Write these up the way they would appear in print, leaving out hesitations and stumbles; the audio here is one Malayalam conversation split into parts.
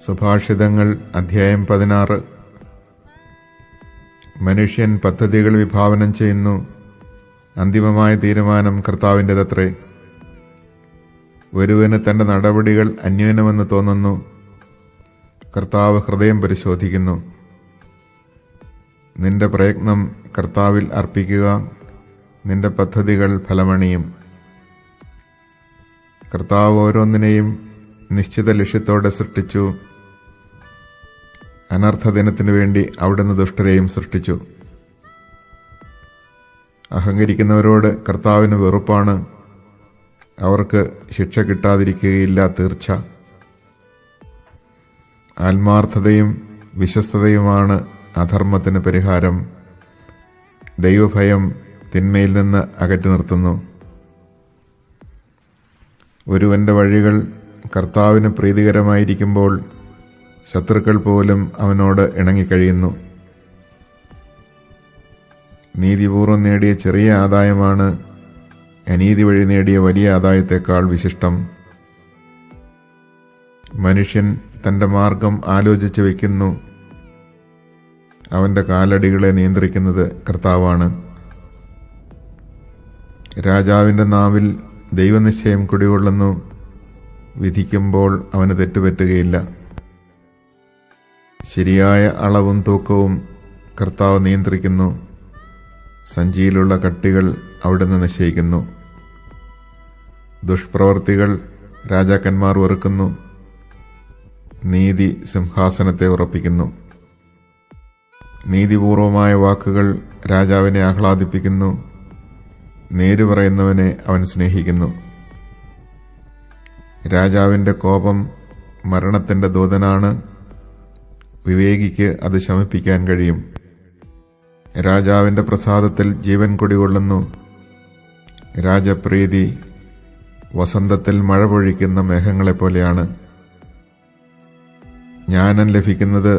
സുഭാഷിതങ്ങൾ അധ്യായം 16. മനുഷ്യൻ പദ്ധതികൾ വിഭാവനം ചെയ്യുന്നു, അന്തിമമായ തീരുമാനം കർത്താവിൻ്റെതത്രേ. ഒരുവന് തൻ്റെ നടപടികൾ അന്യോന്യമെന്ന് തോന്നുന്നു, കർത്താവ് ഹൃദയം പരിശോധിക്കുന്നു. നിന്റെ പ്രയത്നം കർത്താവിൽ അർപ്പിക്കുക, നിന്റെ പദ്ധതികൾ ഫലമണിയും. കർത്താവ് ഓരോന്നിനെയും നിശ്ചിത ലക്ഷ്യത്തോടെ സൃഷ്ടിച്ചു. അനർത്ഥ ദിനത്തിനു വേണ്ടി അവിടുന്ന് ദുഷ്ടരെയും സൃഷ്ടിച്ചു. അഹങ്കരിക്കുന്നവരോട് കർത്താവിന് വെറുപ്പാണ്, അവർക്ക് ശിക്ഷ കിട്ടാതിരിക്കുകയില്ല തീർച്ച. ആത്മാർത്ഥതയും വിശ്വസ്തതയുമാണ് അധർമ്മത്തിന് പരിഹാരം. ദൈവഭയം തിന്മയിൽ നിന്ന് അകറ്റി നിർത്തുന്നു. ഒരുവന്റെ വഴികൾ കർത്താവിന് പ്രീതികരമായിരിക്കുമ്പോൾ ശത്രുക്കൾ പോലും അവനോട് ഇണങ്ങിക്കഴിയുന്നു. നീതിപൂർവം നേടിയ ചെറിയ ആദായമാണ് അനീതി വഴി നേടിയ വലിയ ആദായത്തെക്കാൾ വിശിഷ്ടം. മനുഷ്യൻ തൻ്റെ മാർഗം ആലോചിച്ച് വയ്ക്കുന്നു, അവൻ്റെ കാലടികളെ നിയന്ത്രിക്കുന്നത് കർത്താവാണ്. രാജാവിൻ്റെ നാവിൽ ദൈവനിശ്ചയം കുടികൊള്ളുന്നു, വിധിക്കുമ്പോൾ അവന് തെറ്റുപറ്റുകയില്ല. ശരിയായ അളവും തൂക്കവും കർത്താവ് നിയന്ത്രിക്കുന്നു, സഞ്ചിയിലുള്ള കട്ടികൾ അവിടുന്ന് നിശ്ചയിക്കുന്നു. ദുഷ്പ്രവർത്തികൾ രാജാക്കന്മാർ വെറുക്കുന്നു, നീതി സിംഹാസനത്തെ ഉറപ്പിക്കുന്നു. നീതിപൂർവമായ വാക്കുകൾ രാജാവിനെ ആഹ്ലാദിപ്പിക്കുന്നു, നേര് പറയുന്നവനെ അവൻ സ്നേഹിക്കുന്നു. രാജാവിൻ്റെ കോപം മരണത്തിൻ്റെ ദൂതനാണ്, വിവേകിക്ക് അത് ശമിപ്പിക്കാൻ കഴിയും. രാജാവിൻ്റെ പ്രസാദത്തിൽ ജീവൻ കുടികൊള്ളുന്നു, രാജപ്രീതി വസന്തത്തിൽ മഴ പൊഴിക്കുന്ന മേഘങ്ങളെപ്പോലെയാണ്. ജ്ഞാനം ലഭിക്കുന്നത്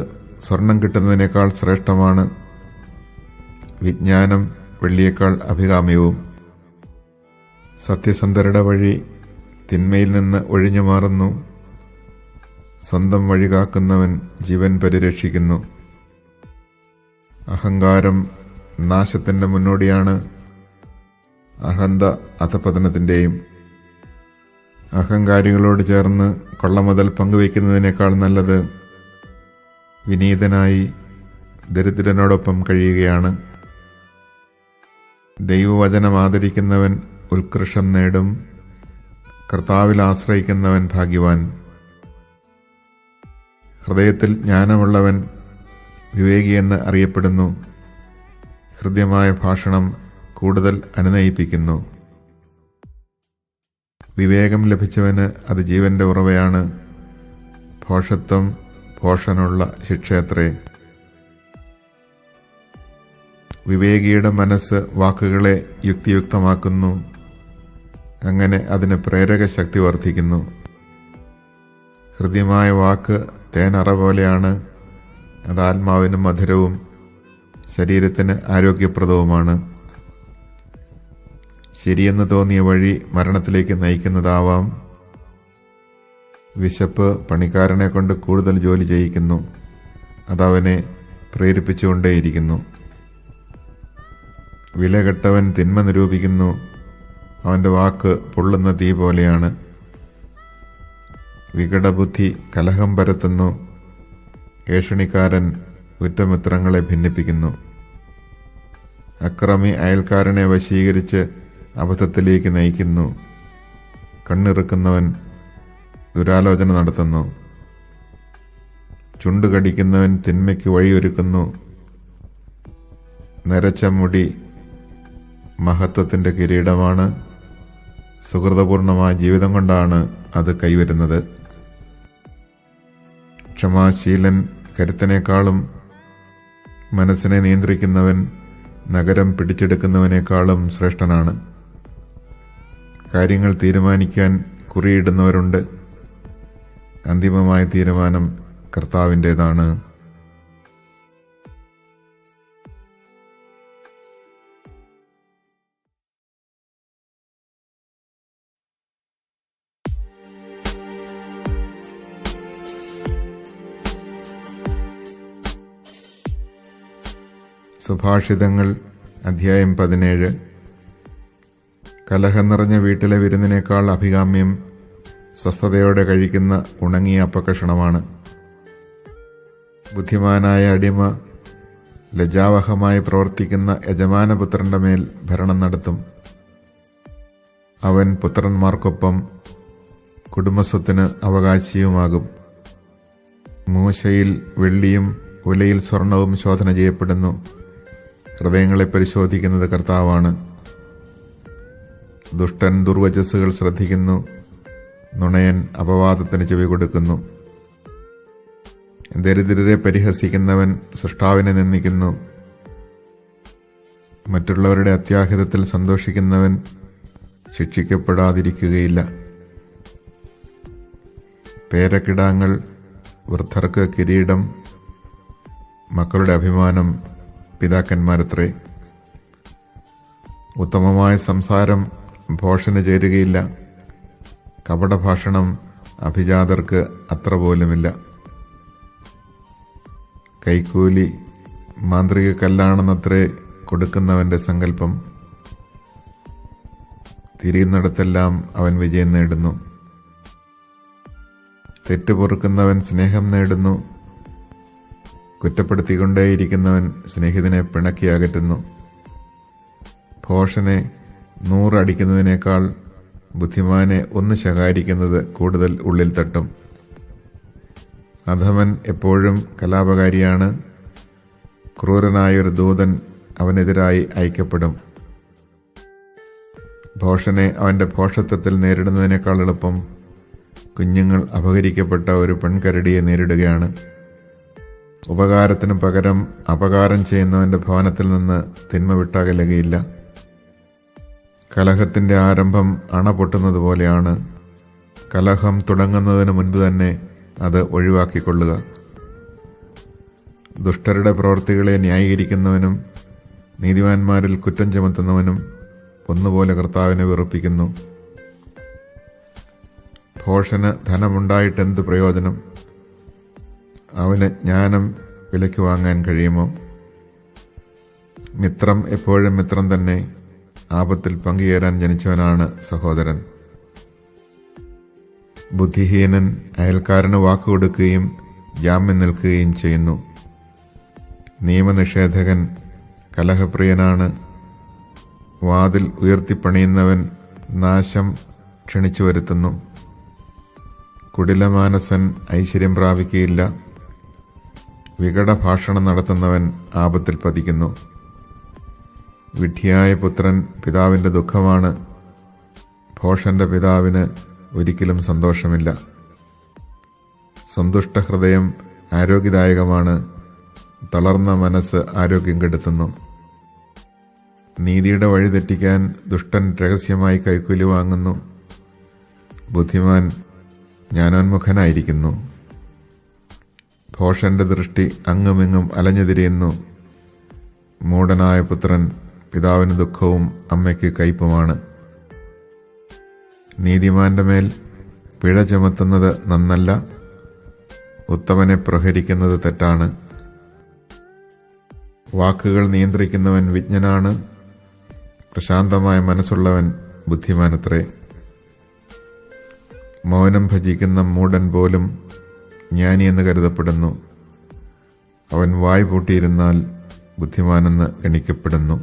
സ്വർണം കിട്ടുന്നതിനേക്കാൾ ശ്രേഷ്ഠമാണ്, വിജ്ഞാനം വെള്ളിയേക്കാൾ അഭികാമ്യവും. സത്യസന്ധരുടെ വഴി തിന്മയിൽ നിന്ന് ഒഴിഞ്ഞു മാറുന്നു, സ്വന്തം വഴി കാക്കുന്നവൻ ജീവൻ പരിരക്ഷിക്കുന്നു. അഹങ്കാരം നാശത്തിൻ്റെ മുന്നോടിയാണ്, അഹന്ത അധപതനത്തിൻ്റെയും. അഹങ്കാരികളോട് ചേർന്ന് കൊള്ളമുതൽ പങ്കുവയ്ക്കുന്നതിനേക്കാൾ നല്ലത് വിനീതനായി ദരിദ്രനോടൊപ്പം കഴിയുകയാണ്. ദൈവവചനം ആദരിക്കുന്നവൻ ഉത്കൃഷ്ടം നേടും, കർത്താവിൽ ആശ്രയിക്കുന്നവൻ ഭാഗ്യവാൻ. ഹൃദയത്തിൽ ജ്ഞാനമുള്ളവൻ വിവേകിയെന്ന് അറിയപ്പെടുന്നു, ഹൃദ്യമായ ഭാഷണം കൂടുതൽ അനുനയിപ്പിക്കുന്നു. വിവേകം ലഭിച്ചവന് അത് ജീവന്റെ ഉറവയാണ്, ഭോഷത്വം ഭോഷനുള്ള ശിക്ഷയത്രേ. വിവേകിയുടെ മനസ്സ് വാക്കുകളെ യുക്തിയുക്തമാക്കുന്നു, അങ്ങനെ അതിന് പ്രേരക ശക്തി വർദ്ധിക്കുന്നു. ഹൃദ്യമായ വാക്ക് തേനറ പോലെയാണ്, അത് ആത്മാവിന് മധുരവും ശരീരത്തിന് ആരോഗ്യപ്രദവുമാണ്. ശരിയെന്ന് തോന്നിയ വഴി മരണത്തിലേക്ക് നയിക്കുന്നതാവാം. വിശപ്പ് പണിക്കാരനെ കൊണ്ട് കൂടുതൽ ജോലി ചെയ്യിക്കുന്നു, അതവനെ പ്രേരിപ്പിച്ചുകൊണ്ടേയിരിക്കുന്നു. വിലകെട്ടവൻ തിന്മ നിരൂപിക്കുന്നു, അവൻ്റെ വാക്ക് പൊള്ളുന്ന തീ പോലെയാണ്. വികടബുദ്ധി കലഹം പരത്തുന്നു, ഏഷണിക്കാരൻ ഉറ്റമിത്രങ്ങളെ ഭിന്നിപ്പിക്കുന്നു. അക്രമി അയൽക്കാരനെ വശീകരിച്ച് അബദ്ധത്തിലേക്ക് നയിക്കുന്നു, കണ്ണിറുക്കുന്നവൻ ദുരാലോചന നടത്തുന്നു. ചുണ്ടുകടിക്കുന്നവൻ തിന്മയ്ക്ക് വഴിയൊരുക്കുന്നു, നരച്ച മുടി മഹത്വത്തിൻ്റെ കിരീടമാണ്. സുഹൃതപൂർണമായ ജീവിതം കൊണ്ടാണ് അത് കൈവരുന്നത്. ക്ഷമാശീലൻ കരുത്തനേക്കാളും മനസ്സിനെ നിയന്ത്രിക്കുന്നവൻ നഗരം പിടിച്ചെടുക്കുന്നവനേക്കാളും ശ്രേഷ്ഠനാണ്. കാര്യങ്ങൾ തീരുമാനിക്കാൻ കുറിയിടുന്നവരുണ്ട്, അന്തിമമായ തീരുമാനം കർത്താവിൻ്റേതാണ്. സുഭാഷിതങ്ങൾ അധ്യായം 17. കലഹം നിറഞ്ഞ വീട്ടിലെ വിരുന്നിനേക്കാൾ അഭികാമ്യം സ്വസ്ഥതയോടെ കഴിക്കുന്ന ഉണങ്ങിയ അപ്പക്കഷണമാണ്. ബുദ്ധിമാനായ അടിമ ലജ്ജാവഹമായി പ്രവർത്തിക്കുന്ന യജമാനപുത്രന്റെ മേൽ ഭരണം നടത്തും. അവൻ പുത്രന്മാർക്കൊപ്പം കുടുംബസ്വത്തിന് അവകാശിയുമാകും. മൂശയിൽ വെള്ളിയും ഉലയിൽ സ്വർണവും ശോധന ചെയ്യപ്പെടുന്നു. ഹൃദയങ്ങളെ പരിശോധിക്കുന്നത് കർത്താവാണ്. ദുഷ്ടൻ ദുർവചസ്സുകൾ ശ്രദ്ധിക്കുന്നു, നുണയൻ അപവാദത്തിന് ചെവി കൊടുക്കുന്നു. ദരിദ്രരെ പരിഹസിക്കുന്നവൻ സൃഷ്ടാവിനെ നിന്ദിക്കുന്നു. മറ്റുള്ളവരുടെ അത്യാഹിതത്തിൽ സന്തോഷിക്കുന്നവൻ ശിക്ഷിക്കപ്പെടാതിരിക്കുകയില്ല. പേരക്കിടാങ്ങൾ വൃദ്ധർക്ക് കിരീടം, മക്കളുടെ അഭിമാനം പിതാക്കന്മാരത്രേ. ഉത്തമമായ സംസാരം ഭോഷന് ചേരുകയില്ല. കപടഭാഷണം അഭിജാതർക്ക് അത്ര പോലുമില്ല. കൈക്കൂലി മാന്ത്രിക കല്ലാണെന്നത്രേ കൊടുക്കുന്നവന്റെ സങ്കല്പം. തിരിയുന്നിടത്തെല്ലാം അവൻ വിജയം നേടുന്നു. തെറ്റുപൊറുക്കുന്നവൻ സ്നേഹം നേടുന്നു. കുറ്റപ്പെടുത്തിക്കൊണ്ടേയിരിക്കുന്നവൻ സ്നേഹിതനെ പിണക്കി അകറ്റുന്നു. ഭോഷനെ 100 അടിക്കുന്നതിനേക്കാൾ ബുദ്ധിമാനെ 1 ശകാരിക്കുന്നത് കൂടുതൽ ഉള്ളിൽ തട്ടും. അധമൻ എപ്പോഴും കലാപകാരിയാണ്. ക്രൂരനായൊരു ദൂതൻ അവനെതിരായി അയക്കപ്പെടും. ഭോഷനെ അവൻ്റെ ഭോഷത്വത്തിൽ നേരിടുന്നതിനേക്കാൾ എളുപ്പം കുഞ്ഞുങ്ങൾ അപഹരിക്കപ്പെട്ട ഒരു പെൺകരടിയെ നേരിടുകയാണ്. ഉപകാരത്തിന് പകരം അപകാരം ചെയ്യുന്നവൻ്റെ ഭവനത്തിൽ നിന്ന് തിന്മ വിട്ടകലുകയില്ല. കലഹത്തിൻ്റെ ആരംഭം അണ പൊട്ടുന്നത് പോലെയാണ്. കലഹം തുടങ്ങുന്നതിന് മുൻപ് തന്നെ അത് ഒഴിവാക്കിക്കൊള്ളുക. ദുഷ്ടരുടെ പ്രവൃത്തികളെ ന്യായീകരിക്കുന്നവനും നീതിമാന്മാരിൽ കുറ്റം ചുമത്തുന്നവനും ഒന്നുപോലെ കർത്താവിനെ വെറുപ്പിക്കുന്നു. ഭോഷന് ധനമുണ്ടായിട്ടെന്ത് പ്രയോജനം? അവന് ജ്ഞാനം വിലയ്ക്ക് വാങ്ങാൻ കഴിയുമോ? മിത്രം എപ്പോഴും മിത്രം തന്നെ. ആപത്തിൽ പങ്കുചേരാൻ ജനിച്ചവനാണ് സഹോദരൻ. ബുദ്ധിഹീനൻ അയൽക്കാരന് വാക്കുകൊടുക്കുകയും ജാമ്യം നിൽക്കുകയും ചെയ്യുന്നു. നിയമനിഷേധകൻ കലഹപ്രിയനാണ്. വാതിൽ ഉയർത്തിപ്പണിയുന്നവൻ നാശം ക്ഷണിച്ചു വരുത്തുന്നു. കുടിലമാനസൻ ഐശ്വര്യം പ്രാപിക്കുകയില്ല. വികടഭാഷണം നടത്തുന്നവൻ ആപത്തിൽ പതിക്കുന്നു. വിഡ്ഢിയായ പുത്രൻ പിതാവിൻ്റെ ദുഃഖമാണ്. ഭോഷന്റെ പിതാവിന് ഒരിക്കലും സന്തോഷമില്ല. സന്തുഷ്ട ഹൃദയം ആരോഗ്യദായകമാണ്. തളർന്ന മനസ്സ് ആരോഗ്യം കെടുത്തുന്നു. നീതിയുടെ വഴി തെറ്റിക്കാൻ ദുഷ്ടൻ രഹസ്യമായി കൈക്കൂലി വാങ്ങുന്നു. ബുദ്ധിമാൻ ജ്ഞാനോന്മുഖനായിരിക്കുന്നു. ഭോഷന്റെ ദൃഷ്ടി അങ്ങുമിങ്ങും അലഞ്ഞുതിരിയുന്നു. മൂഢനായ പുത്രൻ പിതാവിന് ദുഃഖവും അമ്മയ്ക്ക് കയ്പുമാണ്. നീതിമാന്റെ മേൽ പിഴ ചുമത്തുന്നത് നന്നല്ല. ഉത്തമനെ പ്രഹരിക്കുന്നത് തെറ്റാണ്. വാക്കുകൾ നിയന്ത്രിക്കുന്നവൻ വിജ്ഞനാണ്. പ്രശാന്തമായ മനസ്സുള്ളവൻ ബുദ്ധിമാനത്രേ. മൗനം ഭജിക്കുന്ന മൂഢൻ പോലും ജ്ഞാനിയെന്ന് കരുതപ്പെടുന്നു. അവൻ വായ് പൂട്ടിയിരുന്നാൽ ബുദ്ധിമാനെന്ന് ഗണിക്കപ്പെടുന്നു.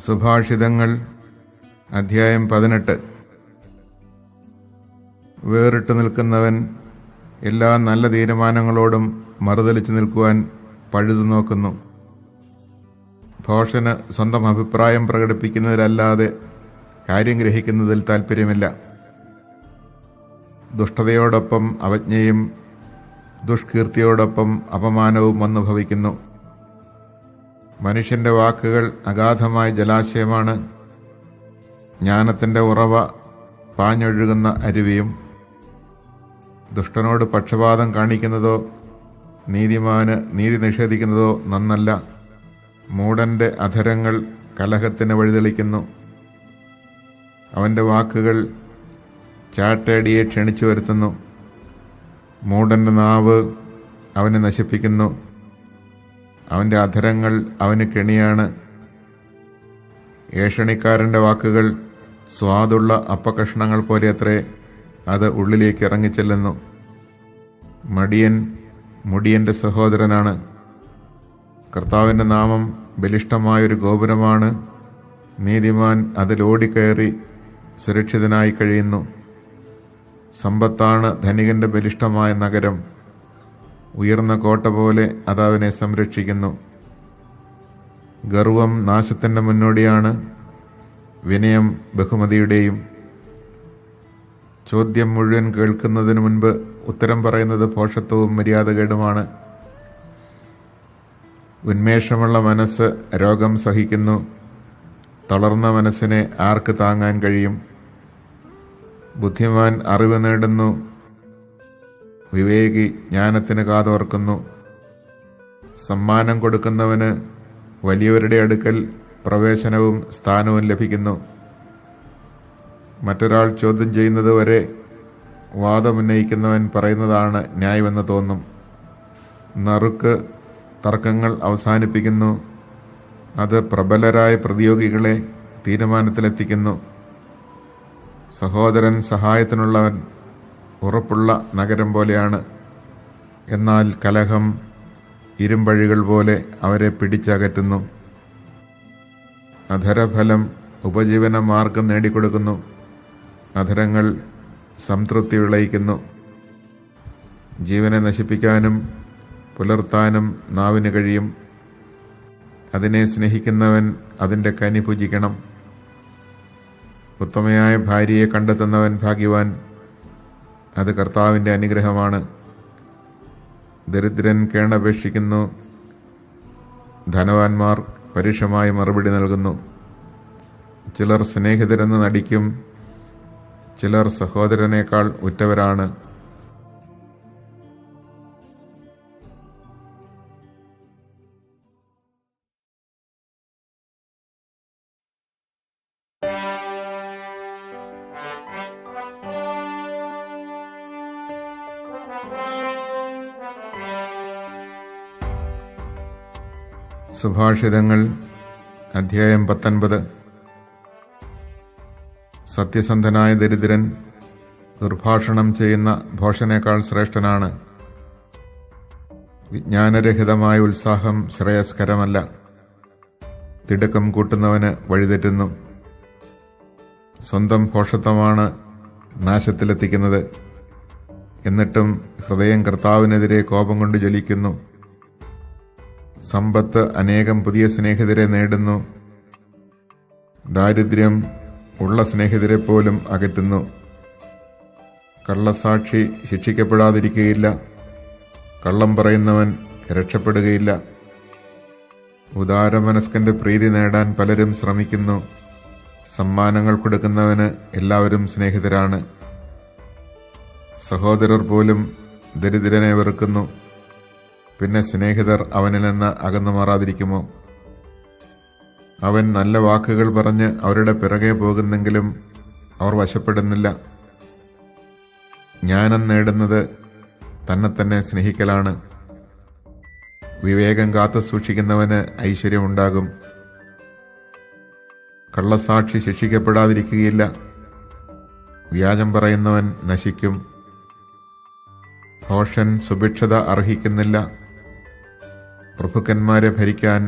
സുഭാഷിതങ്ങൾ അധ്യായം 18. വേറിട്ട് നിൽക്കുന്നവൻ എല്ലാ നല്ല തീരുമാനങ്ങളോടും മറുതലിച്ചു നിൽക്കുവാൻ പഴുതു നോക്കുന്നു. ഭോഷന് സ്വന്തം അഭിപ്രായം പ്രകടിപ്പിക്കുന്നതിലല്ലാതെ കാര്യം ഗ്രഹിക്കുന്നതിൽ താൽപ്പര്യമില്ല. ദുഷ്ടതയോടൊപ്പം അവജ്ഞയും ദുഷ്കീർത്തിയോടൊപ്പം അപമാനവും വന്നു ഭവിക്കുന്നു. മനുഷ്യൻ്റെ വാക്കുകൾ അഗാധമായ ജലാശയമാണ്. ജ്ഞാനത്തിൻ്റെ ഉറവ പാഞ്ഞൊഴുകുന്ന അരുവിയും. ദുഷ്ടനോട് പക്ഷപാതം കാണിക്കുന്നതോ നീതിമാന് നീതി നിഷേധിക്കുന്നതോ നന്നല്ല. മൂഢൻ്റെ അധരങ്ങൾ കലഹത്തിന് വഴിതെളിക്കുന്നു. അവൻ്റെ വാക്കുകൾ ചാട്ടേടിയെ ക്ഷണിച്ചു വരുത്തുന്നു. മൂഢൻ്റെ നാവ് അവനെ നശിപ്പിക്കുന്നു. അവൻ്റെ അധരങ്ങൾ അവന് കെണിയാണ്. ഏഷണിക്കാരൻ്റെ വാക്കുകൾ സ്വാദുള്ള അപ്പകഷ്ണങ്ങൾ പോലെ അത്രേ, അത് ഉള്ളിലേക്ക് ഇറങ്ങിച്ചെല്ലുന്നു. മടിയൻ മുടിയൻ്റെ സഹോദരനാണ്. കർത്താവിൻ്റെ നാമം ബലിഷ്ഠമായൊരു ഗോപുരമാണ്. നീതിമാൻ അതിലോടിക്കയറി സുരക്ഷിതനായി കഴിയുന്നു. സമ്പത്താണ് ധനികൻ്റെ ബലിഷ്ഠമായ നഗരം. ഉയർന്ന കോട്ട പോലെ അതവനെ സംരക്ഷിക്കുന്നു. ഗർവം നാശത്തിൻ്റെ മുന്നോടിയാണ്, വിനയം ബഹുമതിയുടെയും. ചോദ്യം മുഴുവൻ കേൾക്കുന്നതിന് മുൻപ് ഉത്തരം പറയുന്നത് ഭോഷത്വവും മര്യാദകേടുമാണ്. ഉന്മേഷമുള്ള മനസ്സ് രോഗം സഹിക്കുന്നു. തളർന്ന മനസ്സിനെ ആർക്ക് താങ്ങാൻ കഴിയും? ബുദ്ധിമാൻ അറിവ് നേടുന്നു. വിവേകി ജ്ഞാനത്തിന് കാതോർക്കുന്നു. സമ്മാനം കൊടുക്കുന്നവന് വലിയവരുടെ അടുക്കൽ പ്രവേശനവും സ്ഥാനവും ലഭിക്കുന്നു. മറ്റൊരാൾ ചോദ്യം ചെയ്യുന്നത് വരെ വാദമുന്നയിക്കുന്നവൻ പറയുന്നതാണ് ന്യായമെന്ന് തോന്നും. നറുക്ക് തർക്കങ്ങൾ അവസാനിപ്പിക്കുന്നു. അത് പ്രബലരായ പ്രതിയോഗികളെ തീരുമാനത്തിലെത്തിക്കുന്നു. സഹോദരൻ സഹായത്തിനുള്ളവൻ ഉറപ്പുള്ള നഗരം പോലെയാണ്. എന്നാൽ കലഹം ഇരുമ്പഴികൾ പോലെ അവരെ പിടിച്ചകറ്റുന്നു. അധരഫലം ഉപജീവന മാർഗം നേടിക്കൊടുക്കുന്നു. അധരങ്ങൾ സംതൃപ്തി വിളയിക്കുന്നു. ജീവനെ നശിപ്പിക്കാനും പുലർത്താനും നാവിന് കഴിയും. അതിനെ സ്നേഹിക്കുന്നവൻ അതിൻ്റെ കനി ഭുജിക്കണം. ഉത്തമയായ ഭാര്യയെ കണ്ടെത്തുന്നവൻ ഭാഗ്യവാൻ. അത് കർത്താവിൻ്റെ അനുഗ്രഹമാണ്. ദരിദ്രൻ കേണപേക്ഷിക്കുന്നു. ധനവാന്മാർ പരുഷമായി മറുപടി നൽകുന്നു. ചിലർ സ്നേഹിതരെന്ന് നടിക്കും. ചിലർ സഹോദരനേക്കാൾ ഉറ്റവരാണ്. സുഭാഷിതങ്ങൾ അധ്യായം 19. സത്യസന്ധനായ ദരിദ്രൻ ദുർഭാഷണം ചെയ്യുന്ന ഭോഷനേക്കാൾ ശ്രേഷ്ഠനാണ്. വിജ്ഞാനരഹിതമായ ഉത്സാഹം ശ്രേയസ്കരമല്ല. തിടുക്കം കൂട്ടുന്നവന് വഴിതെറ്റുന്നു. സ്വന്തം ഭോഷത്വമാണ് നാശത്തിലെത്തിക്കുന്നത്. എന്നിട്ടും ഹൃദയം കർത്താവിനെതിരെ കോപം കൊണ്ട് ജ്വലിക്കുന്നു. സമ്പത്ത് അനേകം പുതിയ സ്നേഹിതരെ നേടുന്നു. ദാരിദ്ര്യം ഉള്ള സ്നേഹിതരെ പോലും അകറ്റുന്നു. കള്ളസാക്ഷി ശിക്ഷിക്കപ്പെടാതിരിക്കുകയില്ല. കള്ളം പറയുന്നവൻ രക്ഷപ്പെടുകയില്ല. ഉദാരമനസ്കന്റെ പ്രീതി നേടാൻ പലരും ശ്രമിക്കുന്നു. സമ്മാനങ്ങൾ കൊടുക്കുന്നവന് എല്ലാവരും സ്നേഹിതരാണ്. സഹോദരർ പോലും ദരിദ്രനെ വെറുക്കുന്നു. പിന്നെ സ്നേഹിതർ അവനിൽ നിന്ന് അകന്നു മാറാതിരിക്കുമോ? അവൻ നല്ല വാക്കുകൾ പറഞ്ഞ് അവരുടെ പിറകെ പോകുന്നെങ്കിലും അവർ വശപ്പെടുന്നില്ല. ജ്ഞാനം നേടുന്നത് തന്നെ സ്നേഹിക്കലാണ്. വിവേകം കാത്തു സൂക്ഷിക്കുന്നവന് ഐശ്വര്യമുണ്ടാകും. കള്ളസാക്ഷി ശിക്ഷിക്കപ്പെടാതിരിക്കുകയില്ല. വ്യാജം പറയുന്നവൻ നശിക്കും. ഭോഷൻ സുഭിക്ഷത അർഹിക്കുന്നില്ല. പ്രഭുക്കന്മാരെ ഭരിക്കാൻ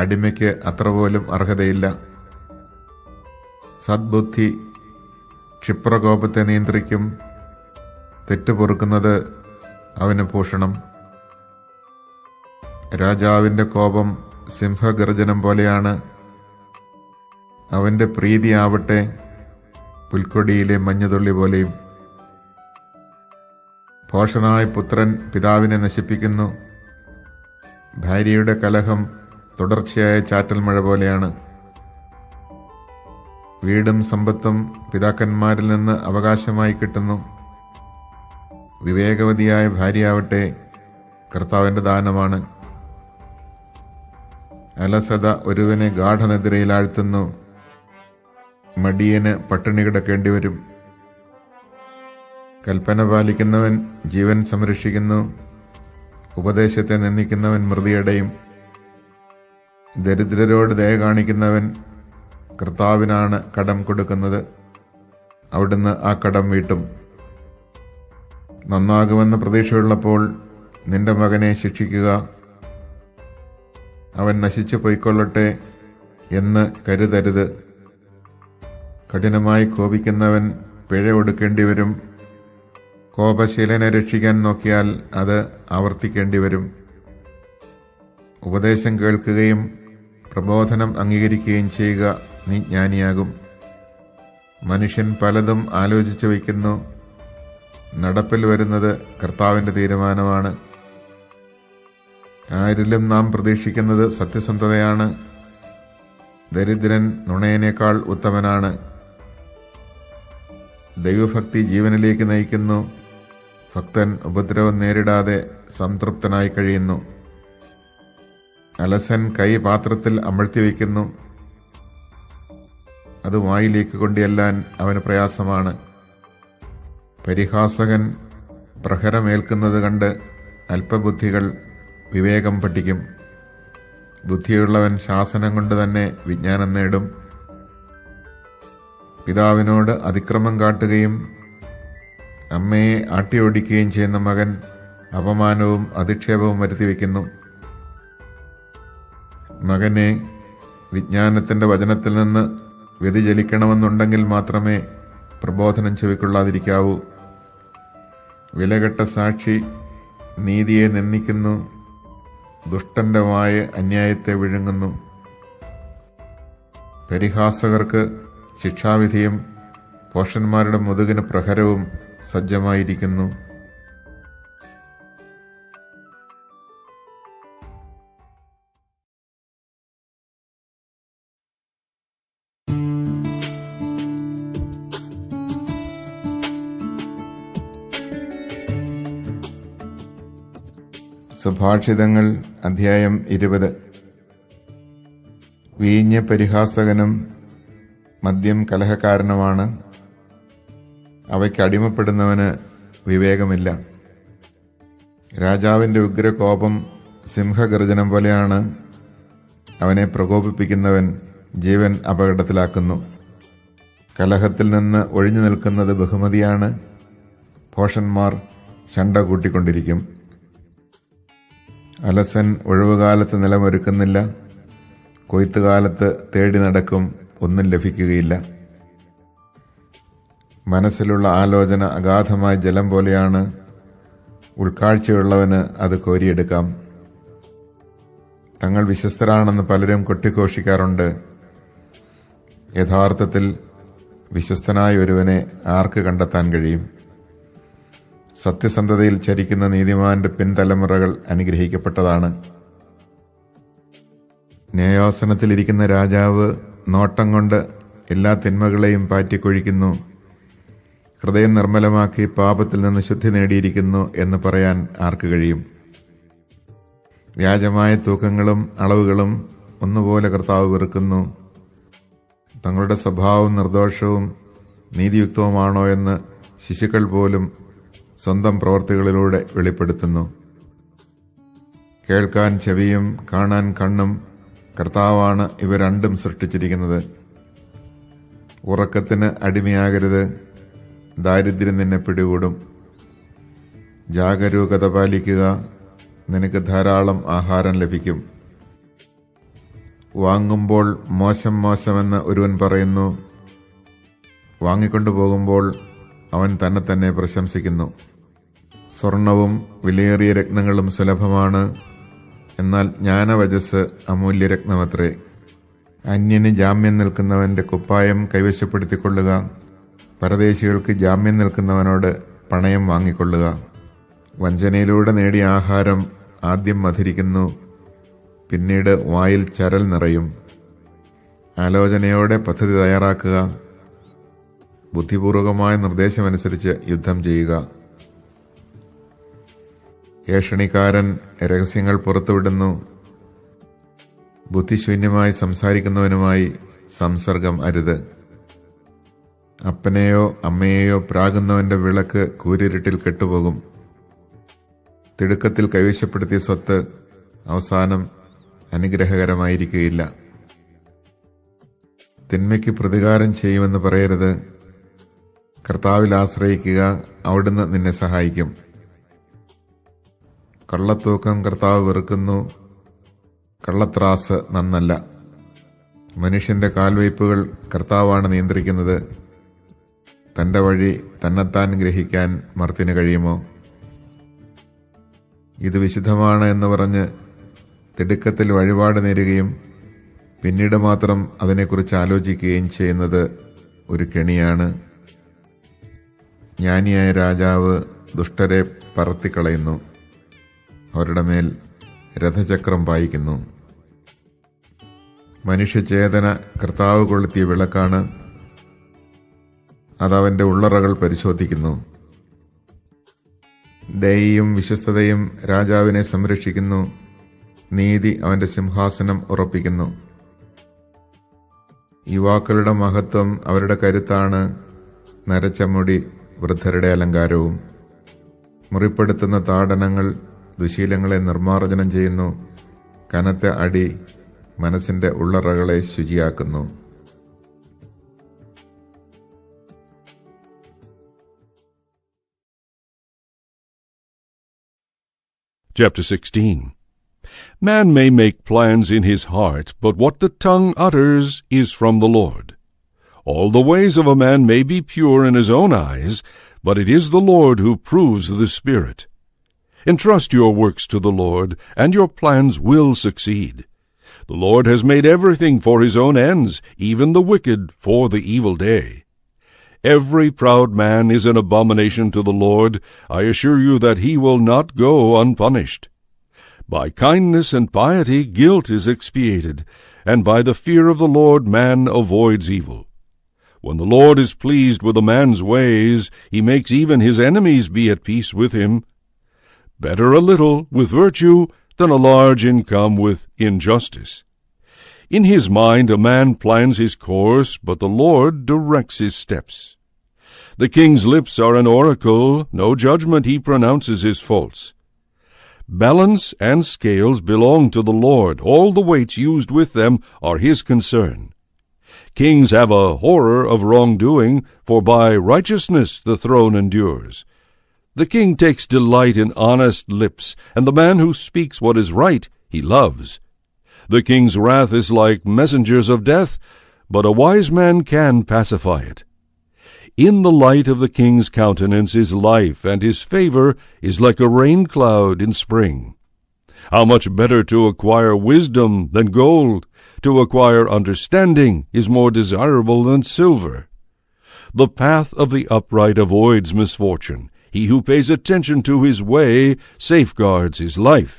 അടിമയ്ക്ക് അത്ര പോലും അർഹതയില്ല. സദ്ബുദ്ധി ക്ഷിപ്രകോപത്തെ നിയന്ത്രിക്കും. തെറ്റുപൊറുക്കുന്നത് അവന് ഭൂഷണം. രാജാവിൻ്റെ കോപം സിംഹഗർജനം പോലെയാണ്. അവൻ്റെ പ്രീതിയാവട്ടെ പുൽക്കൊടിയിലെ മഞ്ഞുതുള്ളി പോലെയും. ഭോഷനായ പുത്രൻ പിതാവിനെ നശിപ്പിക്കുന്നു. ഭാര്യയുടെ കലഹം തുടർച്ചയായ ചാറ്റൽ മഴ പോലെയാണ്. വീടും സമ്പത്തും പിതാക്കന്മാരിൽ നിന്ന് അവകാശമായി കിട്ടുന്നു. വിവേകവതിയായ ഭാര്യയാവട്ടെ കർത്താവിൻ്റെ ദാനമാണ്. അലസത ഒരുവനെ ഗാഠനിദ്രയിലാഴ്ത്തുന്നു. മടിയന് പട്ടിണി കിടക്കേണ്ടി വരും. കൽപ്പന പാലിക്കുന്നവൻ ജീവൻ സംരക്ഷിക്കുന്നു. ഉപദേശത്തെ നിന്ദിക്കുന്നവൻ മൃതിയടയും. ദരിദ്രരോട് ദയ കാണിക്കുന്നവൻ കർത്താവിനാണ് കടം കൊടുക്കുന്നത്. അവിടുന്ന് ആ കടം വീട്ടും. നന്നാകുമെന്ന് പ്രതീക്ഷയുള്ളപ്പോൾ നിന്റെ മകനെ ശിക്ഷിക്കുക. അവൻ നശിച്ചു പോയിക്കൊള്ളട്ടെ എന്ന് കരുതരുത്. കഠിനമായി കോപിക്കുന്നവൻ പിഴ ഒടുക്കേണ്ടി വരും. കോപശീലനെ രക്ഷിക്കാൻ നോക്കിയാൽ അത് ആവർത്തിക്കേണ്ടി വരും. ഉപദേശം കേൾക്കുകയും പ്രബോധനം അംഗീകരിക്കുകയും ചെയ്യുക, നീ ജ്ഞാനിയാകും. മനുഷ്യൻ പലതും ആലോചിച്ചു വയ്ക്കുന്നു. നടപ്പിൽ വരുന്നത് കർത്താവിൻ്റെ തീരുമാനമാണ്. ആരിലും നാം പ്രതീക്ഷിക്കുന്നത് സത്യസന്ധതയാണ്. ദരിദ്രൻ നുണയനേക്കാൾ ഉത്തമനാണ്. ദൈവഭക്തി ജീവനിലേക്ക് നയിക്കുന്നു. ഭക്തൻ ഉപദ്രവം നേരിടാതെ സംതൃപ്തനായി കഴിയുന്നു. അലസൻ കൈ പാത്രത്തിൽ അമഴ്ത്തി വയ്ക്കുന്നു. അത് വായിലേക്ക് കൊണ്ടുചെല്ലാൻ അവന് പ്രയാസമാണ്. പരിഹാസകൻ പ്രഹരമേൽക്കുന്നത് കണ്ട് അല്പബുദ്ധികൾ വിവേകം പഠിക്കും. ബുദ്ധിയുള്ളവൻ ശാസനം കൊണ്ട് തന്നെ വിജ്ഞാനം നേടും. പിതാവിനോട് അതിക്രമം കാട്ടുകയും അമ്മയെ ആട്ടിയോടിക്കുകയും ചെയ്യുന്ന മകൻ അപമാനവും അധിക്ഷേപവും വരുത്തിവെക്കുന്നു. മകനെ, വിജ്ഞാനത്തിൻ്റെ വചനത്തിൽ നിന്ന് വ്യതിചലിക്കണമെന്നുണ്ടെങ്കിൽ മാത്രമേ പ്രബോധനം ചെവിക്കൊള്ളാതിരിക്കാവൂ. വിലകെട്ട സാക്ഷി നീതിയെ നിന്ദിക്കുന്നു. ദുഷ്ടന്റെ വായ അന്യായത്തെ വിഴുങ്ങുന്നു. പരിഹാസകർക്ക് ശിക്ഷാവിധിയും പോഷന്മാരുടെ മുതുകിന് പ്രഹരവും സജ്ജമായിരിക്കുന്നു. സുഭാഷിതങ്ങൾ അധ്യായം 20. വീഞ്ഞ് പരിഹാസകനും മദ്യം കലഹക്കാരനുമാണ്. അവയ്ക്ക് അടിമപ്പെടുന്നവന് വിവേകമില്ല. രാജാവിൻ്റെ ഉഗ്രകോപം സിംഹഗർജനം പോലെയാണ്. അവനെ പ്രകോപിപ്പിക്കുന്നവൻ ജീവൻ അപകടത്തിലാക്കുന്നു. കലഹത്തിൽ നിന്ന് ഒഴിഞ്ഞു നിൽക്കുന്നത് ബഹുമതിയാണ്. ഭോഷന്മാർ ശണ്ട കൂട്ടിക്കൊണ്ടിരിക്കും. അലസൻ ഒഴിവുകാലത്ത് നിലമൊരുക്കുന്നില്ല. കൊയ്ത്തുകാലത്ത് തേടി നടക്കും, ഒന്നും ലഭിക്കുകയില്ല. മനസ്സിലുള്ള ആലോചന അഗാധമായ ജലം പോലെയാണ്. ഉൾക്കാഴ്ചയുള്ളവന് അത് കോരിയെടുക്കാം. തങ്ങൾ വിശ്വസ്തരാണെന്ന് പലരും കൊട്ടിഘോഷിക്കാറുണ്ട്. യഥാർത്ഥത്തിൽ വിശ്വസ്തനായ ഒരുവനെ ആർക്ക് കണ്ടെത്താൻ കഴിയും? സത്യസന്ധതയിൽ ചരിക്കുന്ന നീതിമാന്റെ പിൻതലമുറകൾ അനുഗ്രഹിക്കപ്പെട്ടതാണ്. ന്യായാസനത്തിലിരിക്കുന്ന രാജാവ് നോട്ടം കൊണ്ട് എല്ലാ തിന്മകളെയും പാറ്റിക്കൊഴിക്കുന്നു. ഹൃദയം നിർമ്മലമാക്കി പാപത്തിൽ നിന്ന് ശുദ്ധി നേടിയിരിക്കുന്നു എന്ന് പറയാൻ ആർക്ക് കഴിയും? വ്യാജമായ തൂക്കങ്ങളും അളവുകളും ഒന്നുപോലെ കർത്താവ് വെറുക്കുന്നു. തങ്ങളുടെ സ്വഭാവം നിർദോഷവും നീതിയുക്തവുമാണോ എന്ന് ശിശുക്കൾ പോലും സ്വന്തം പ്രവർത്തികളിലൂടെ വെളിപ്പെടുത്തുന്നു. കേൾക്കാൻ ചെവിയും കാണാൻ കണ്ണും കർത്താവാണ് ഇവ രണ്ടും സൃഷ്ടിച്ചിരിക്കുന്നത്. ഉറക്കത്തിന് അടിമയാകരുത്, ദാരിദ്ര്യം നിന്നെ പിടികൂടും. ജാഗരൂകത പാലിക്കുക, നിനക്ക് ധാരാളം ആഹാരം ലഭിക്കും. വാങ്ങുമ്പോൾ മോശം മോശമെന്ന് ഒരുവൻ പറയുന്നു, വാങ്ങിക്കൊണ്ടുപോകുമ്പോൾ അവൻ തന്നെ പ്രശംസിക്കുന്നു. സ്വർണവും വിലയേറിയ രത്നങ്ങളും സുലഭമാണ്, എന്നാൽ ജ്ഞാനവചസ് അമൂല്യരത്നമത്രേ. അന്യന് ജാമ്യം നിൽക്കുന്നവന്റെ കുപ്പായം കൈവശപ്പെടുത്തിക്കൊള്ളുക. പരദേശികൾക്ക് ജാമ്യം നിൽക്കുന്നവനോട് പണയം വാങ്ങിക്കൊള്ളുക. വഞ്ചനയിലൂടെ നേടിയ ആഹാരം ആദ്യം മധുരിക്കുന്നു, പിന്നീട് വായിൽ ചരൽ നിറയും. ആലോചനയോടെ പദ്ധതി തയ്യാറാക്കുക. ബുദ്ധിപൂർവകമായ നിർദ്ദേശമനുസരിച്ച് യുദ്ധം ചെയ്യുക. ഏഷണിക്കാരൻ രഹസ്യങ്ങൾ പുറത്തുവിടുന്നു. ബുദ്ധിശൂന്യമായി സംസാരിക്കുന്നവനുമായി സംസർഗം അരുത്. അപ്പനെയോ അമ്മയെയോ പ്രാകുന്നവന്റെ വിളക്ക് കൂരിരുട്ടിൽ കെട്ടുപോകും. തിടുക്കത്തിൽ കൈവശപ്പെടുത്തിയ സ്വത്ത് അവസാനം അനുഗ്രഹകരമായിരിക്കുകയില്ല. തിന്മയ്ക്ക് പ്രതികാരം ചെയ്യുമെന്ന് പറയരുത്. കർത്താവിൽ ആശ്രയിക്കുക, അവിടുന്ന് നിന്നെ സഹായിക്കും. കള്ളത്തൂക്കം കർത്താവ് വെറുക്കുന്നു, കള്ളത്രാസ് നന്നല്ല. മനുഷ്യന്റെ കാൽവയ്പുകൾ കർത്താവാണ് നിയന്ത്രിക്കുന്നത്. തന്റെ വഴി തന്നെത്താൻ ഗ്രഹിക്കാൻ മർത്തിന് കഴിയുമോ? ഇത് വിശുദ്ധമാണ് എന്ന് പറഞ്ഞ് തിടുക്കത്തിൽ വഴിപാട് നേരുകയും പിന്നീട് മാത്രം അതിനെക്കുറിച്ച് ആലോചിക്കുകയും ചെയ്യുന്നത് ഒരു കെണിയാണ്. ജ്ഞാനിയായ രാജാവ് ദുഷ്ടരെ പറത്തിക്കളയുന്നു, അവരുടെ മേൽ രഥചക്രം പായിക്കുന്നു. മനുഷ്യചേതന കർത്താവ് കൊളുത്തിയ വിളക്കാണ്. അതവന്റെ ഉള്ളറകൾ പരിശോധിക്കുന്നു. ദയയും വിശ്വസ്തതയും രാജാവിനെ സംരക്ഷിക്കുന്നു. നീതി അവന്റെ സിംഹാസനം ഉറപ്പിക്കുന്നു. യുവാക്കളുടെ മഹത്വം അവരുടെ കരുത്താണ്. നരച്ച മുടി വൃദ്ധരുടെ അലങ്കാരവും. മുറിപ്പെടുത്തുന്ന താടനങ്ങൾ ദുശീലങ്ങളെ നിർമ്മാർജ്ജനം ചെയ്യുന്നു. കനത്ത അടി മനസ്സിന്റെ ഉള്ളറകളെ ശുചിയാക്കുന്നു. Chapter 16. Man may make plans in his heart, but what the tongue utters is from the Lord. All the ways of a man may be pure in his own eyes, but it is the Lord who proves the spirit. Entrust your works to the Lord, and your plans will succeed. The Lord has made everything for his own ends, even the wicked for the evil day. Every proud man is an abomination to the Lord. I assure you that he will not go unpunished. By kindness and piety guilt is expiated, and by the fear of the Lord man avoids evil. When the Lord is pleased with a man's ways, he makes even his enemies be at peace with him. Better a little with virtue than a large income with injustice. In his mind a man plans his course, but the Lord directs his steps. The king's lips are an oracle, no judgment he pronounces is false. Balance and scales belong to the Lord, all the weights used with them are his concern. Kings have a horror of wrongdoing, for by righteousness the throne endures. The king takes delight in honest lips, and the man who speaks what is right he loves. The king's wrath is like messengers of death, but a wise man can pacify it. In the light of the king's countenance is life, and his favor is like a rain cloud in spring. How much better to acquire wisdom than gold! To acquire understanding is more desirable than silver. The path of the upright avoids misfortune. He who pays attention to his way safeguards his life.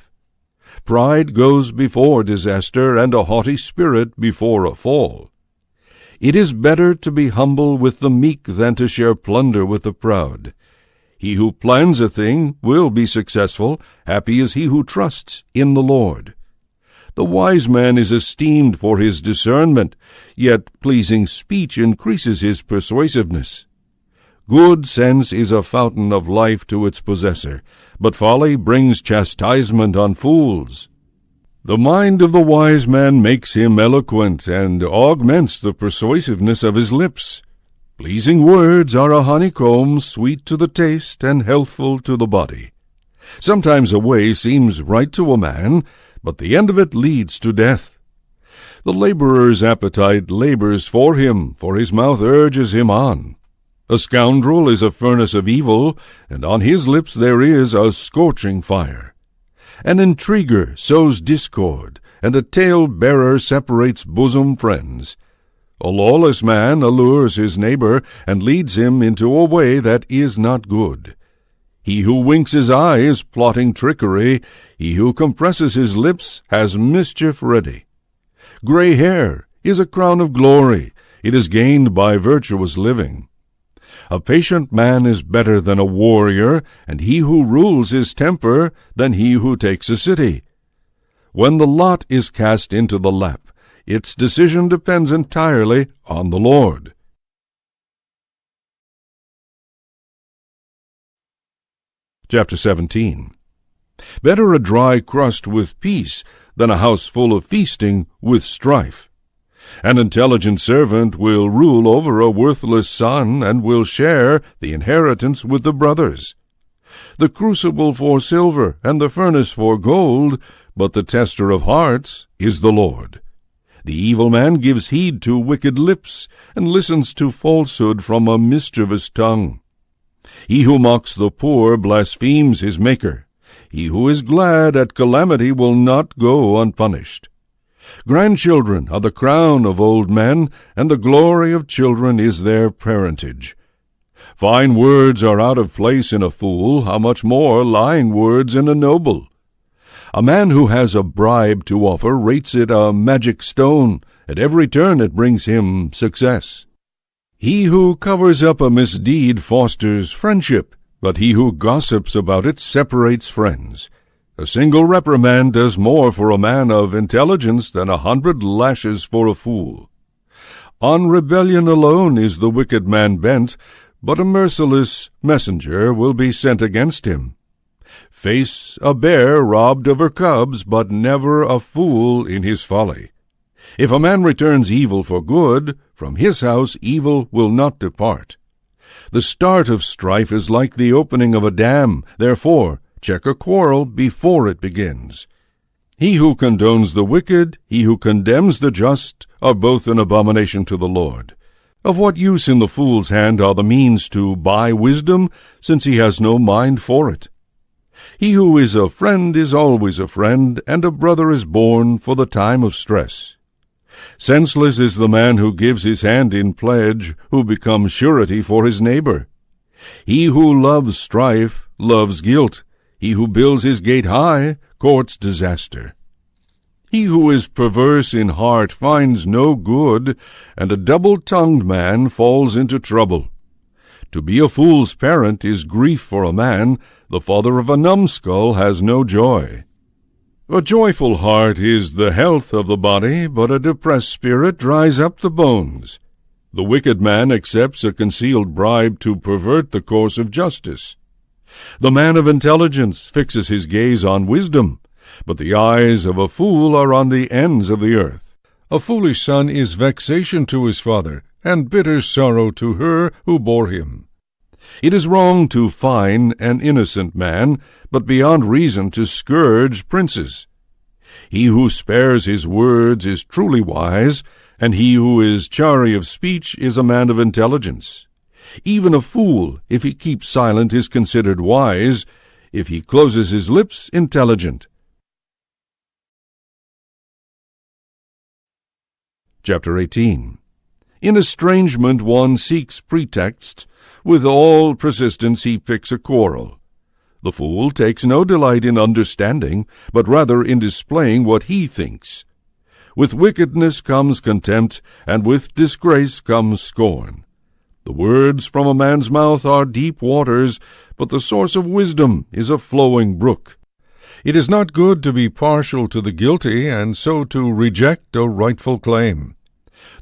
Pride goes before disaster, and a haughty spirit before a fall. It is better to be humble with the meek than to share plunder with the proud. He who plans a thing will be successful. Happy is he who trusts in the Lord. The wise man is esteemed for his discernment, yet pleasing speech increases his persuasiveness. Good sense is a fountain of life to its possessor, but folly brings chastisement on fools. The mind of the wise man makes him eloquent and augments the persuasiveness of his lips. Pleasing words are a honeycomb, sweet to the taste and healthful to the body. Sometimes a way seems right to a man, but the end of it leads to death. The laborer's appetite labors for him, for his mouth urges him on. A scoundrel is a furnace of evil, and on his lips there is a scorching fire. An intriguer sows discord, and a tale-bearer separates bosom friends. A lawless man allures his neighbor, and leads him into a way that is not good. He who winks his eye is plotting trickery. He who compresses his lips has mischief ready. Gray hair is a crown of glory. It is gained by virtuous living. A patient man is better than a warrior, and he who rules his temper than he who takes a city. When the lot is cast into the lap, its decision depends entirely on the Lord. Chapter 17. Better a dry crust with peace than a house full of feasting with strife. An intelligent servant will rule over a worthless son and will share the inheritance with the brothers. The crucible for silver and the furnace for gold, but the tester of hearts is the Lord. The evil man gives heed to wicked lips and listens to falsehood from a mischievous tongue. He who mocks the poor blasphemes his Maker. He who is glad at calamity will not go unpunished. Grandchildren are the crown of old men, and the glory of children is their parentage. Fine words are out of place in a fool, how much more lying words in a noble? A man who has a bribe to offer rates it a magic stone. At every turn it brings him success. He who covers up a misdeed fosters friendship, but he who gossips about it separates friends. A single reprimand does more for a man of intelligence than 100 lashes for a fool. On rebellion alone is the wicked man bent, but a merciless messenger will be sent against him. Face a bear robbed of her cubs, but never a fool in his folly. If a man returns evil for good, from his house evil will not depart. The start of strife is like the opening of a dam, therefore check a quarrel before it begins. He who condones the wicked, he who condemns the just, are both an abomination to the Lord. Of what use in the fool's hand are the means to buy wisdom, since he has no mind for it? He who is a friend is always a friend, and a brother is born for the time of stress. Senseless is the man who gives his hand in pledge, who becomes surety for his neighbor. He who loves strife loves guilt. He who builds his gate high courts disaster. He who is perverse in heart finds no good, and a double-tongued man falls into trouble. To be a fool's parent is grief for a man. The father of a numbskull has no joy. A joyful heart is the health of the body, but a depressed spirit dries up the bones. The wicked man accepts a concealed bribe to pervert the course of justice. The man of intelligence fixes his gaze on wisdom, but the eyes of a fool are on the ends of the earth. A foolish son is vexation to his father, and bitter sorrow to her who bore him. It is wrong to fine an innocent man, but beyond reason to scourge princes. He who spares his words is truly wise, and he who is chary of speech is a man of intelligence. Even a fool, if he keeps silent, is considered wise. If he closes his lips, intelligent. Chapter 18. In estrangement one seeks pretexts. With all persistence he picks a quarrel. The fool takes no delight in understanding, but rather in displaying what he thinks. With wickedness comes contempt, and with disgrace comes scorn. The words from a man's mouth are deep waters, but the source of wisdom is a flowing brook. It is not good to be partial to the guilty, and so to reject a rightful claim.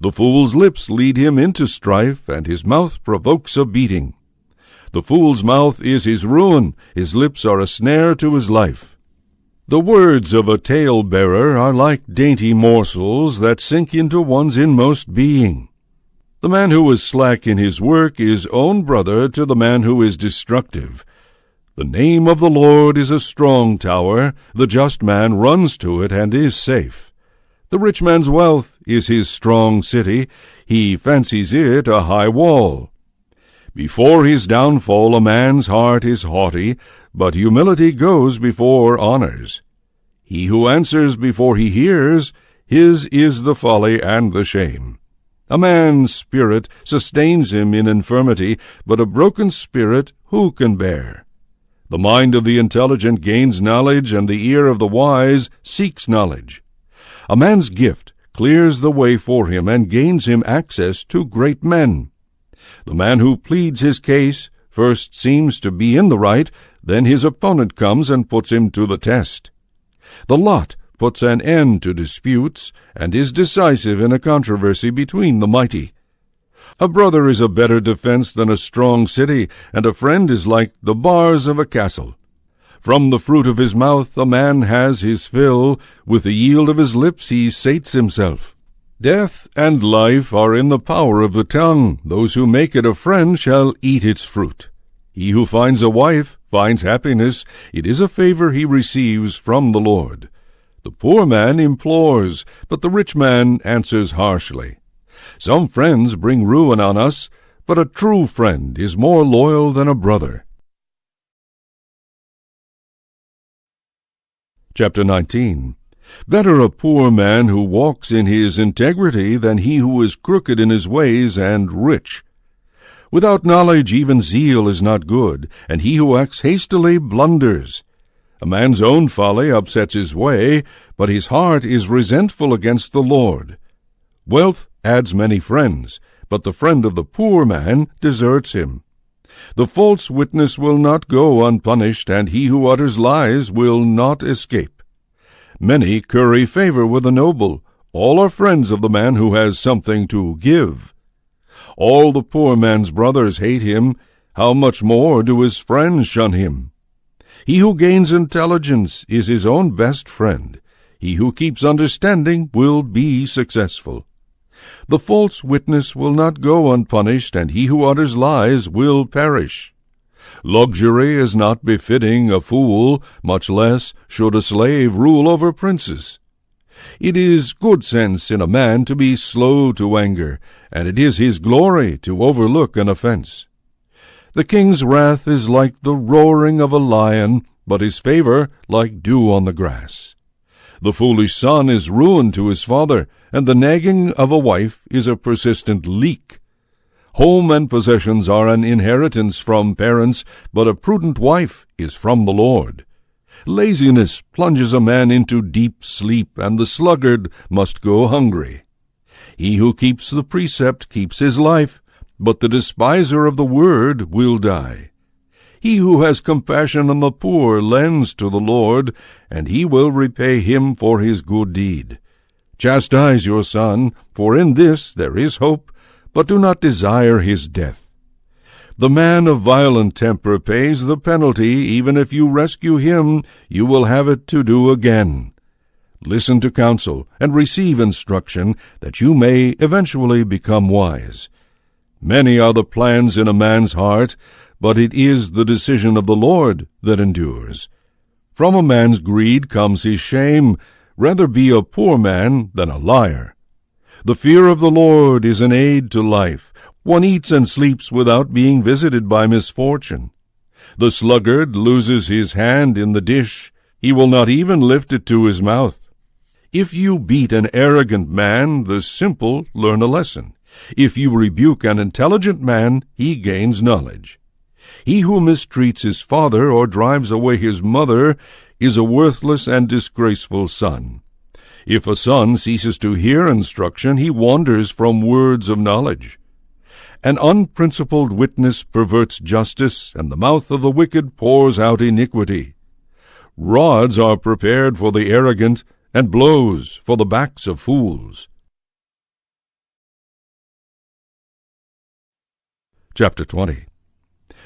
The fool's lips lead him into strife, and his mouth provokes a beating. The fool's mouth is his ruin, his lips are a snare to his life. The words of a tale-bearer are like dainty morsels that sink into one's inmost being. The man who is slack in his work is own brother to the man who is destructive. The name of the Lord is a strong tower, the just man runs to it and is safe. The rich man's wealth is his strong city, he fancies it a high wall. Before his downfall a man's heart is haughty, but humility goes before honors. He who answers before he hears, his is the folly and the shame. A man's spirit sustains him in infirmity, but a broken spirit who can bear? The mind of the intelligent gains knowledge, and the ear of the wise seeks knowledge. A man's gift clears the way for him and gains him access to great men. The man who pleads his case first seems to be in the right, then his opponent comes and puts him to the test. The lot puts an end to disputes and is decisive in a controversy between the mighty. A brother is a better defense than a strong city, and a friend is like the bars of a castle. From the fruit of his mouth a man has his fill, with the yield of his lips he sates himself. Death and life are in the power of the tongue. Those who make it a friend shall eat its fruit. He who finds a wife finds happiness. It is a favor he receives from the Lord. The poor man implores, but the rich man answers harshly. Some friends bring ruin on us, but a true friend is more loyal than a brother. Chapter 19. Better a poor man who walks in his integrity than he who is crooked in his ways and rich. Without knowledge even zeal is not good, and he who acts hastily blunders. A man's own folly upsets his way, but his heart is resentful against the Lord. Wealth adds many friends, but the friend of the poor man deserts him. The false witness will not go unpunished, and he who utters lies will not escape. Many curry favor with the noble. All are friends of the man who has something to give. All the poor man's brothers hate him. How much more do his friends shun him? He who gains intelligence is his own best friend. He who keeps understanding will be successful. The false witness will not go unpunished, and he who utters lies will perish. Luxury is not befitting a fool, much less should a slave rule over princes. It is good sense in a man to be slow to anger, and it is his glory to overlook an offense. The king's wrath is like the roaring of a lion, but his favor like dew on the grass. The foolish son is ruin to his father, and the nagging of a wife is a persistent leak. Home and possessions are an inheritance from parents, but a prudent wife is from the Lord. Laziness plunges a man into deep sleep, and the sluggard must go hungry. He who keeps the precept keeps his life, but the despiser of the word will die. He who has compassion on the poor lends to the Lord, and he will repay him for his good deed. Chastise your son, for in this there is hope, but do not desire his death. The man of violent temper pays the penalty. Even if you rescue him, you will have it to do again. Listen to counsel and receive instruction, that you may eventually become wise. Many are the plans in a man's heart, but it is the decision of the Lord that endures. From a man's greed comes his shame. Rather be a poor man than a liar. The fear of the Lord is an aid to life. One eats and sleeps without being visited by misfortune. The sluggard loses his hand in the dish. He will not even lift it to his mouth. If you beat an arrogant man, the simple learn a lesson. If you rebuke an intelligent man, he gains knowledge. He who mistreats his father or drives away his mother is a worthless and disgraceful son. If a son ceases to hear instruction, he wanders from words of knowledge. An unprincipled witness perverts justice, and the mouth of the wicked pours out iniquity. Rods are prepared for the arrogant, and blows for the backs of fools. Chapter 20.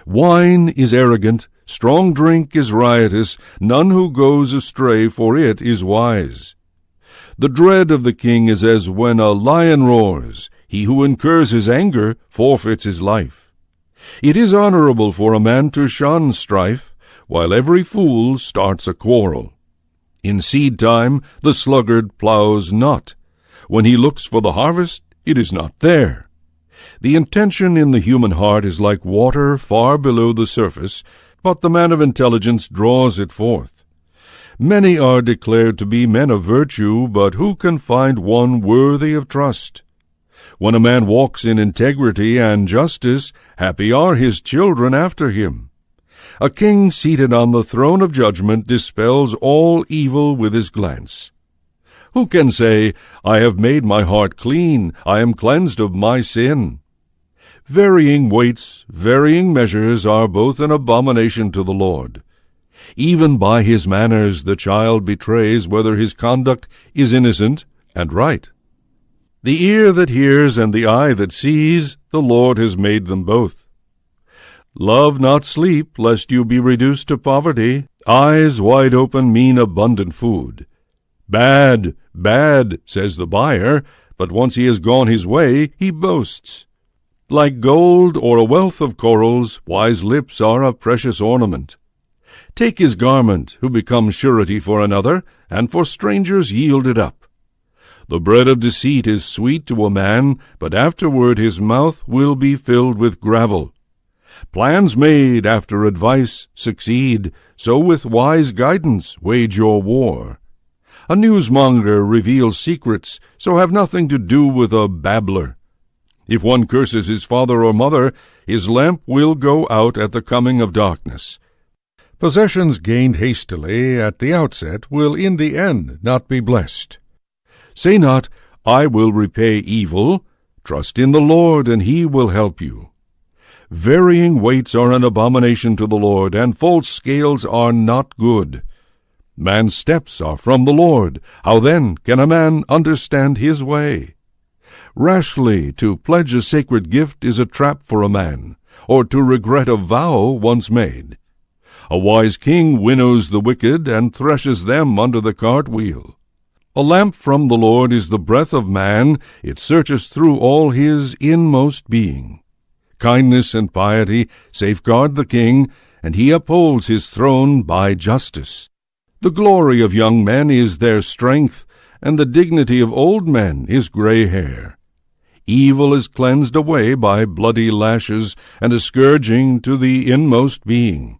Wine is arrogant, strong drink is riotous, none who goes astray for it is wise. The dread of the king is as when a lion roars. He who incurs his anger forfeits his life. It is honorable for a man to shun strife, while every fool starts a quarrel. In seed time the sluggard plows not. When he looks for the harvest, it is not there. The intention in the human heart is like water far below the surface, but the man of intelligence draws it forth. Many are declared to be men of virtue, but who can find one worthy of trust? When a man walks in integrity and justice, happy are his children after him. A king seated on the throne of judgment dispels all evil with his glance. Who can say, I have made my heart clean, I am cleansed of my sin? Varying weights, varying measures are both an abomination to the Lord. Even by his manners the child betrays whether his conduct is innocent and right. The ear that hears and the eye that sees, the Lord has made them both. Love not sleep, lest you be reduced to poverty. Eyes wide open mean abundant food. Bad, bad, says the buyer, but once he has gone his way, he boasts. Like gold or a wealth of corals, wise lips are a precious ornament. Take his garment, who becomes surety for another, and for strangers yield it up. The bread of deceit is sweet to a man, but afterward his mouth will be filled with gravel. Plans made after advice succeed, so with wise guidance wage your war. A newsmonger reveals secrets, so have nothing to do with a babbler. If one curses his father or mother, his lamp will go out at the coming of darkness. Possessions gained hastily at the outset will in the end not be blessed. Say not, I will repay evil. Trust in the Lord, and he will help you. Varying weights are an abomination to the Lord, and false scales are not good. Man's steps are from the Lord. How then can a man understand his way? Rashly to pledge a sacred gift is a trap for a man, or to regret a vow once made. A wise king winnows the wicked, and threshes them under the cartwheel. A lamp from the Lord is the breath of man, it searches through all his inmost being. Kindness and piety safeguard the king, and he upholds his throne by justice. The glory of young men is their strength, and the dignity of old men is gray hair. Evil is cleansed away by bloody lashes, and a scourging to the inmost being.